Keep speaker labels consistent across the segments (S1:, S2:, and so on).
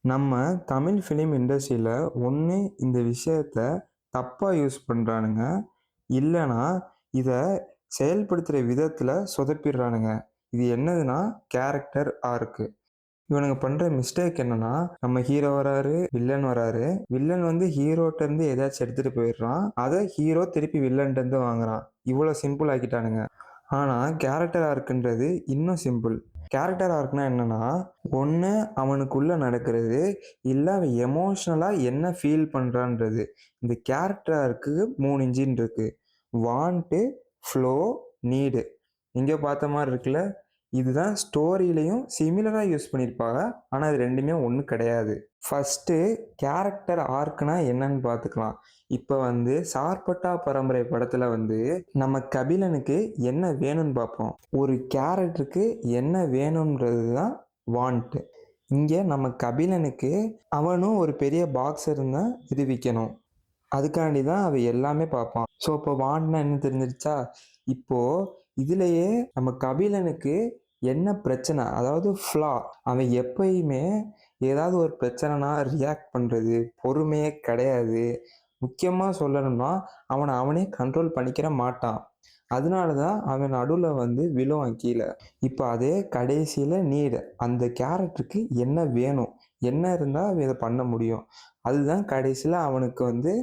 S1: நம்ம தமிழ் ஃபிலிம் இண்டஸ்ட்ரியில ஒண்ணு இந்த விஷயத்த தப்பா யூஸ் பண்றானுங்க. இல்லன்னா, இத செயல்படுத்துற விதத்துல சொதப்பிடுறானுங்க. இது என்னதுன்னா, கேரக்டர் ஆர்க். இவனுங்க பண்ற மிஸ்டேக் என்னன்னா, நம்ம ஹீரோ வராரு, வில்லன் வராரு. வில்லன் வந்து ஹீரோட்ட இருந்து ஏதாச்சும் எடுத்துட்டு போயிடுறான். அத ஹீரோ திருப்பி வில்லன்ட்ட இருந்து வாங்குறான். இவ்வளோ சிம்பிள் ஆக்கிட்டானுங்க. ஆனா, கேரக்டர் ஆர்க்ன்றது இன்னும் சிம்பிள். கேரக்டர் ஆர்க்னா என்னன்னா, ஒண்ணு அவனுக்குள்ள நடக்கிறது, இல்ல அவன் எமோஷனலா என்ன ஃபீல் பண்றான்றது. இந்த கேரக்டர் ஆர்க்கு 3 இன்ஜின் இருக்கு. Want, flow, need. எங்கேயோ பார்த்த மாரி இருக்குல்ல? இதுதான் ஸ்டோரியிலயும் சிமிலரா யூஸ் பண்ணியிருப்பாங்க. ஆனா, இது 2மே ஒண்ணு கிடையாது. ஃபர்ஸ்ட்டு கேரக்டர் ஆர்க்னா என்னன்னு பார்த்துக்கலாம். இப்ப வந்து சார்பட்டா பரம்பரை படத்துல வந்து நம்ம கபிலனுக்கு என்ன வேணும்னு பார்ப்போம். ஒரு கேரக்டருக்கு என்ன வேணும்ன்றது தான் வாண்ட். இங்க நம்ம கபிலனுக்கு அவனும் ஒரு பெரிய பாக்ஸர்ன்னு தான் நிரூபிக்கணும். அதுக்காண்டி தான் அவன் எல்லாமே பார்ப்பான். ஸோ இப்போ வாண்ட்னா என்ன தெரிஞ்சிருச்சா? இப்போ இதுலயே நம்ம கபிலனுக்கு என்ன பிரச்சனை? அதாவது ஃப்ளா. அவன் எப்பயுமே ஏதாவது ஒரு பிரச்சனைனா ரியாக்ட் பண்றது, பொறுமையே கிடையாது. முக்கியமா சொல்லணும்னா, அவன அவனே கண்ட்ரோல் பண்ணிக்கிற மாட்டான். அதனால தான் அவன் நடுவுல வந்து விழுவான் கீழ. இப்ப அதே கடைசியில நீட். அந்த கேரக்டருக்கு என்ன வேணும்? என்ன இருந்தா அவன் இத பண்ண முடியும்? அதுதான் கடைசியில அவனுக்கு வந்து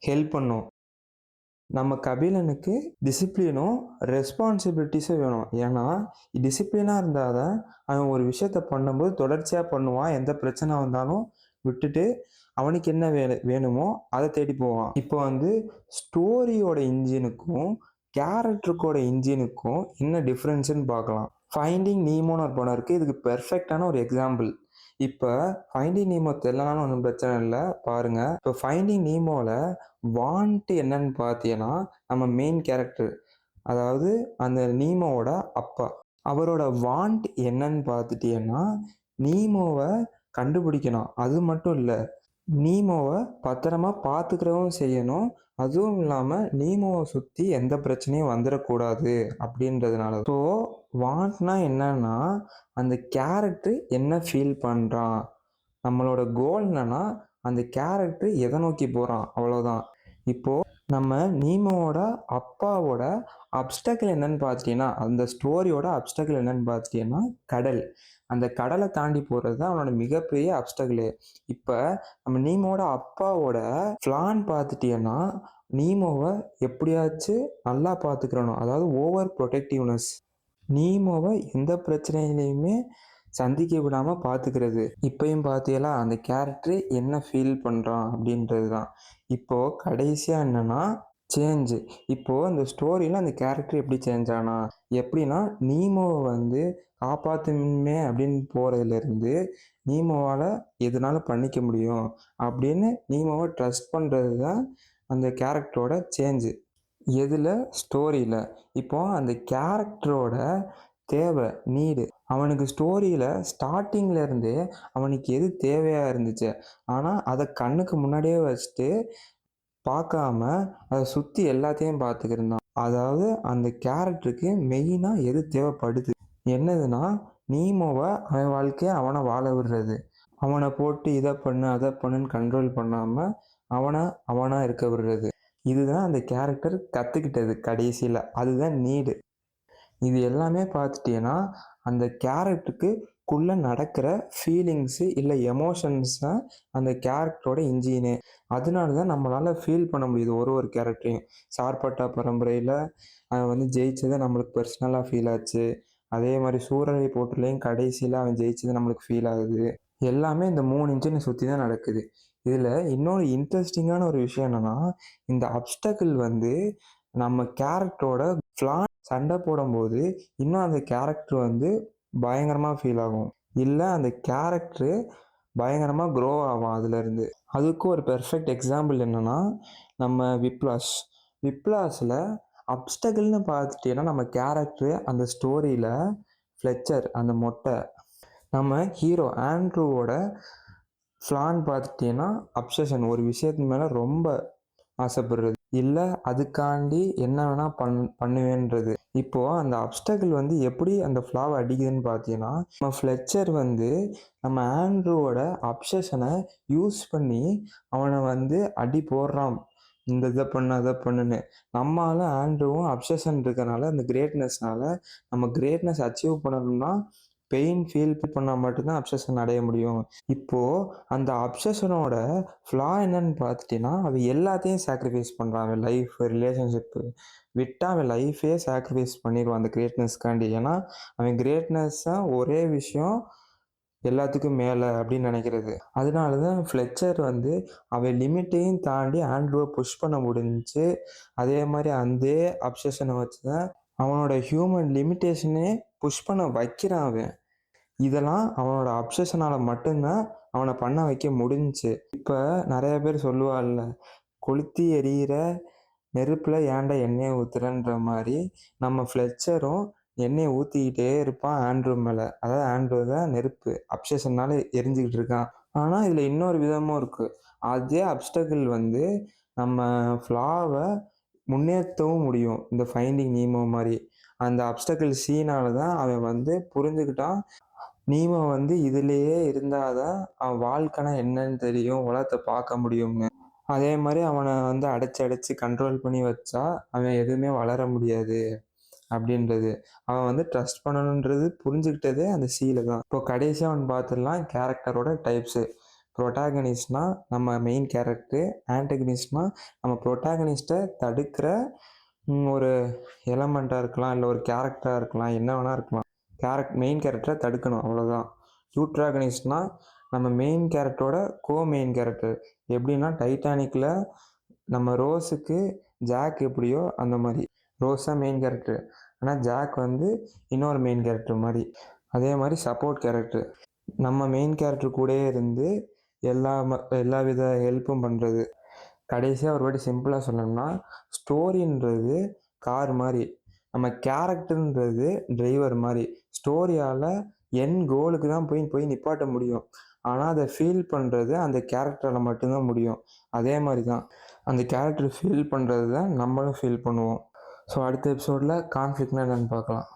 S1: ஹெல்ப் பண்ணும். நம்ம கபிலனுக்கு டிசிப்ளினும், ரெஸ்பான்சிபிலிட்டிஸும் வேணும். ஏன்னா, டிசிப்ளினா இருந்தா தான் அவன் ஒரு விஷயத்த பண்ணும்போது தொடர்ச்சியா பண்ணுவான். எந்த பிரச்சனை வந்தாலும் விட்டுட்டு, அவனுக்கு என்ன வேணுமோ அத தேடி போவான். இப்போ வந்து ஸ்டோரியோட இன்ஜினுக்கும், கேரக்டருக்கோட இன்ஜினுக்கும் என்ன டிஃபரன்ஸ்ன்னு பார்க்கலாம். ஃபைண்டிங் நீமோன்னு ஒரு படம் இருக்கு. இதுக்கு பெர்ஃபெக்ட்டான ஒரு எக்ஸாம்பிள். இப்ப ஃபைண்டிங் நீமோ தெரியலனாலும் ஒண்ணும் பிரச்சனை இல்ல. பாருங்க. இப்ப ஃபைண்டிங் நீமோல வாண்ட் என்னன்னு பார்த்தீங்கன்னா, நம்ம மெயின் கேரக்டர். அதாவது அந்த நீமோவோட அப்பா. அவரோட வாண்ட் என்னன்னு பார்த்துட்டீங்கன்னா, நீமோவ கண்டுபிடிக்கணும். அது மட்டும் இல்ல. நீமோவ பத்திரமா பார்த்துக்கிறவும் செய்யணும். அதுவும் இல்லாம நீமோவ சுத்தி எந்த பிரச்சனையும் வந்துறக்கூடாது அப்படின்றதுனால. ஸோ வாண்ட்னா என்னன்னா, அந்த கேரக்டர் என்ன ஃபீல் பண்றான்? நம்மளோட கோல் என்னன்னா, அந்த கேரக்டர் எத நோக்கி போறான்? அவ்வளோதான். இப்போ நம்ம நீமோவோட அப்பாவோட அப்ஸ்டக்கிள் என்னன்னு பார்த்துட்டீங்கன்னா, அந்த ஸ்டோரியோட அப்ஸ்டக்கிள் என்னன்னு பார்த்துட்டீங்கன்னா, கடல். அந்த கடலை தாண்டி போறது தான் அவனோட மிகப்பெரிய அப்ஸ்டக்கிளே. இப்ப நம்ம நீமோவோட அப்பாவோட ஃப்ளான்னு பார்த்துட்டீங்கன்னா, நீமோவ எப்படியாச்சும் நல்லா பார்த்துக்கிறணும். அதாவது ஓவர் புரொடெக்டிவ்னஸ். நீமோவ எந்த பிரச்சனையிலயுமே சந்திக்க விடாம பார்த்துக்கிறது. இப்பயும் பார்த்தீங்களா, அந்த கேரக்டர் என்ன ஃபீல் பண்றான் அப்படின்றது தான். இப்போ கடைசியா என்னன்னா, சேஞ்ச். இப்போ அந்த ஸ்டோரியில அந்த கேரக்டர் எப்படி சேஞ்ச் ஆனா? எப்படின்னா, நீமோவ வந்து காப்பாத்தணுமே அப்படின்னு போறதுலேருந்து, நீமோவால எதுனாலும் பண்ணிக்க முடியும் அப்படின்னு நீமோவ ட்ரஸ்ட் பண்றது தான் அந்த கேரக்டரோட சேஞ்ச். எதுல? ஸ்டோரியில. இப்போ அந்த கேரக்டரோட தேவை, நீடு. அவனுக்கு ஸ்டோரியில ஸ்டார்ட்டிங்ல இருந்தே அவனுக்கு எது தேவையா இருந்துச்சு. ஆனா, அத கண்ணுக்கு முன்னாடியே வச்சுட்டு பார்க்காம, அத சுத்தி எல்லாத்தையும் பார்த்துக்கிருந்தான். அதாவது அந்த கேரக்டருக்கு மெயினா எது தேவைப்படுது? என்னதுன்னா, நீமோவ அவன் வாழ்க்கைய அவன வாழ விடுறது. அவன போட்டு இத பண்ணு, அத பண்ணுன்னு கண்ட்ரோல் பண்ணாம, அவன அவனா இருக்க விடுறது. இதுதான் அந்த கேரக்டர் கத்துக்கிட்டது கடைசியில. அதுதான் நீடு. இது எல்லாமே பார்த்துட்டீங்கன்னா, அந்த கேரக்டருக்குள்ள நடக்கிற ஃபீலிங்ஸு இல்ல எமோஷன்ஸ் தான் அந்த கேரக்டரோட இன்ஜினே. அதனால தான் நம்மளால ஃபீல் பண்ண முடியுது ஒரு கேரக்டரையும். சார்பட்டா பரம்பரையில அவன் வந்து ஜெயிச்சது நம்மளுக்கு பெர்சனலா ஃபீல் ஆச்சு. அதே மாரி சூரரை போற்றுலயும் கடைசியில அவன் ஜெயிச்சது நம்மளுக்கு ஃபீல் ஆகுது. எல்லாமே இந்த 3 இன்ஜின சுத்தி தான் நடக்குது. இதுல இன்னொரு இன்ட்ரஸ்டிங்கான ஒரு விஷயம் என்னன்னா, இந்த அப்ஸ்டக்கிள் வந்து நம்ம கேரக்டரோட ஃப்ளா சண்டை போடும்போது, இன்னும் அந்த கேரக்டர் வந்து பயங்கரமா ஃபீல் ஆகும். இல்ல அந்த கேரக்டரு பயங்கரமா க்ரோ ஆவான் அதுலருந்து. அதுக்கு ஒரு பெர்ஃபெக்ட் எக்ஸாம்பிள் என்னன்னா, நம்ம விப்ளாஷ். விப்ளாஷ்ல அப்ஸ்டக்கிள்னு பார்த்துட்டீங்கன்னா, நம்ம கேரக்டரு அந்த ஸ்டோரியில ஃப்ளெச்சர் அந்த மொட்டை. நம்ம ஹீரோ ஆண்ட்ரூவோட ஃப்ளான்னு பார்த்துட்டீங்கன்னா, அப்சஷன். ஒரு விஷயத்து மேல ரொம்ப ஆசைப்படுறது. இல்ல அதுக்காண்டி என்ன வேணா பண்ணுவேன்றது. இப்போ அந்த அப்ஸ்டக்கிள் வந்து எப்படி அந்த ஃப்ளாவ அடிக்குதுன்னு பார்த்தீங்கன்னா, நம்ம ஃப்ளெச்சர் வந்து நம்ம ஆண்ட்ரூவோட அப்சஷன யூஸ் பண்ணி அவன வந்து அடி போடுறான். இந்த இத பண்ணு, அத பண்ணுன்னு. நம்ம ஆளு ஆண்ட்ரூவும் அப்சஷன் இருக்கனால, அந்த கிரேட்னஸ்னால நம்ம கிரேட்னஸ் அச்சீவ் பண்ணணும்னா, பெயின் ஃபீல் பண்ணா மட்டும் தான் அப்சஷன் அடைய முடியும். இப்போ அந்த அப்சஷனோட ஃப்ளா என்னன்னு பார்த்துட்டீங்கன்னா, அவன் எல்லாத்தையும் சாக்ரிஃபைஸ் பண்றான். அவன் லைஃப், ரிலேஷன்ஷிப்பு விட்டா அவன் லைஃபே சாக்ரிஃபைஸ் பண்ணிருவான் அந்த கிரேட்னஸ்க்காண்டி. ஏன்னா, அவன் கிரேட்னஸ் தான் ஒரே விஷயம் எல்லாத்துக்கும் மேல அப்படின்னு நினைக்கிறது. அதனால தான் ஃப்ளெச்சர் வந்து அவன் லிமிட்டையும் தாண்டி ஆண்ட்ரூவ புஷ் பண்ண முடிஞ்சுச்சு. அதே மாரி அந்தே அப்சஷன வச்சு தான் அவனோட ஹியூமன் லிமிட்டேஷனே புஷ் பண்ண வைக்கிறான் அவன். இதெல்லாம் அவனோட அப்சஷனால மட்டும் தான் அவன பண்ண வைக்க முடிஞ்சுச்சு. இப்ப நெறைய பேர் சொல்லுவால்ல, "கொளுத்தி எரியிற நெருப்புல ஏன்டா எண்ணெய ஊத்துறன்ற" மாரி, நம்ம ஃப்ளெச்சரும் எண்ணெய ஊத்திக்கிட்டே இருப்பான் ஆண்ட்ரூ மேல. அதாவது ஆண்ட்ரூ தான் நெருப்பு. அப்சஷன்னால எரிஞ்சுகிட்டு இருக்கான். ஆனா, இதுல இன்னொரு விதமும் இருக்கு. அதே அப்ஸ்டக்கிள் வந்து நம்ம ஃப்ளாவ முன்னேத்தவும் முடியும். இந்த ஃபைண்டிங் நீமோ மாரி. அந்த அப்ஸ்டக்கிள் சீனால தான் அவன் வந்து புரிஞ்சுக்கிட்டான். நீமோ வந்து இதிலேயே இருந்தா தான் அவன் வாழ்க்கைனா என்னன்னு தெரியும். உலகத்த பார்க்க முடியும்னு. அதே மாரி அவன வந்து அடைச்சு, அடைச்சு கண்ட்ரோல் பண்ணி வச்சா, அவன் எதுவுமே வளர முடியாது அப்படின்றது. அவன் வந்து ட்ரஸ்ட் பண்ணணுன்றது புரிஞ்சுக்கிட்டதே அந்த சீல தான். இப்போ கடைசியா ஒண்ணு பார்த்துடலாம் கேரக்டரோட டைப்ஸு. புரோட்டாகனிஸ்ட்னா நம்ம மெயின் கேரக்டரு. ஆன்டகனிஸ்ட்னா நம்ம புரோட்டாகனிஸ்ட்ட தடுக்கிற ஒரு எலமெண்ட்டா இருக்கலாம். இல்ல ஒரு கேரக்டரா இருக்கலாம். என்ன வேணா இருக்கலாம். மெயின் கேரக்டர தடுக்கணும் அவ்வளோதான். யூட்ராகனிஸ்ட்னா நம்ம மெயின் கேரக்டரோட மெயின் கேரக்டர். எப்படின்னா டைட்டானிக்ல நம்ம ரோஸுக்கு ஜாக் எப்படியோ அந்த மாரி. ரோஸ் தான் மெயின் கேரக்டர். ஆனா ஜாக் வந்து இன்னொரு மெயின் கேரக்டர் மாரி. அதே மாரி சப்போர்ட் கேரக்டர். நம்ம மெயின் கேரக்டர் கூடயே இருந்து எல்லா வித ஹெல்ப்பும் பண்றது. கடைசியா ஒரு வாட்டி சிம்பிளா சொல்லணும்னா, ஸ்டோரின்றது கார் மாரி. நம்ம கேரக்டர்ன்றது டிரைவர் மாரி. ஸ்டோரியால எண்ட் கோலுக்கு தான் போய் போய் நிப்பாட்ட முடியும். ஆனா, அத ஃபீல் பண்றது அந்த கேரக்டரால மட்டும் தான் முடியும். அதே மாரி தான். அந்த கேரக்டர் ஃபீல் பண்றது தான் நம்மளும் ஃபீல் பண்ணுவோம். ஸோ அடுத்த எபிசோட்ல கான்ஃப்ளிக்ட்னா என்னன்னு பார்க்கலாம்.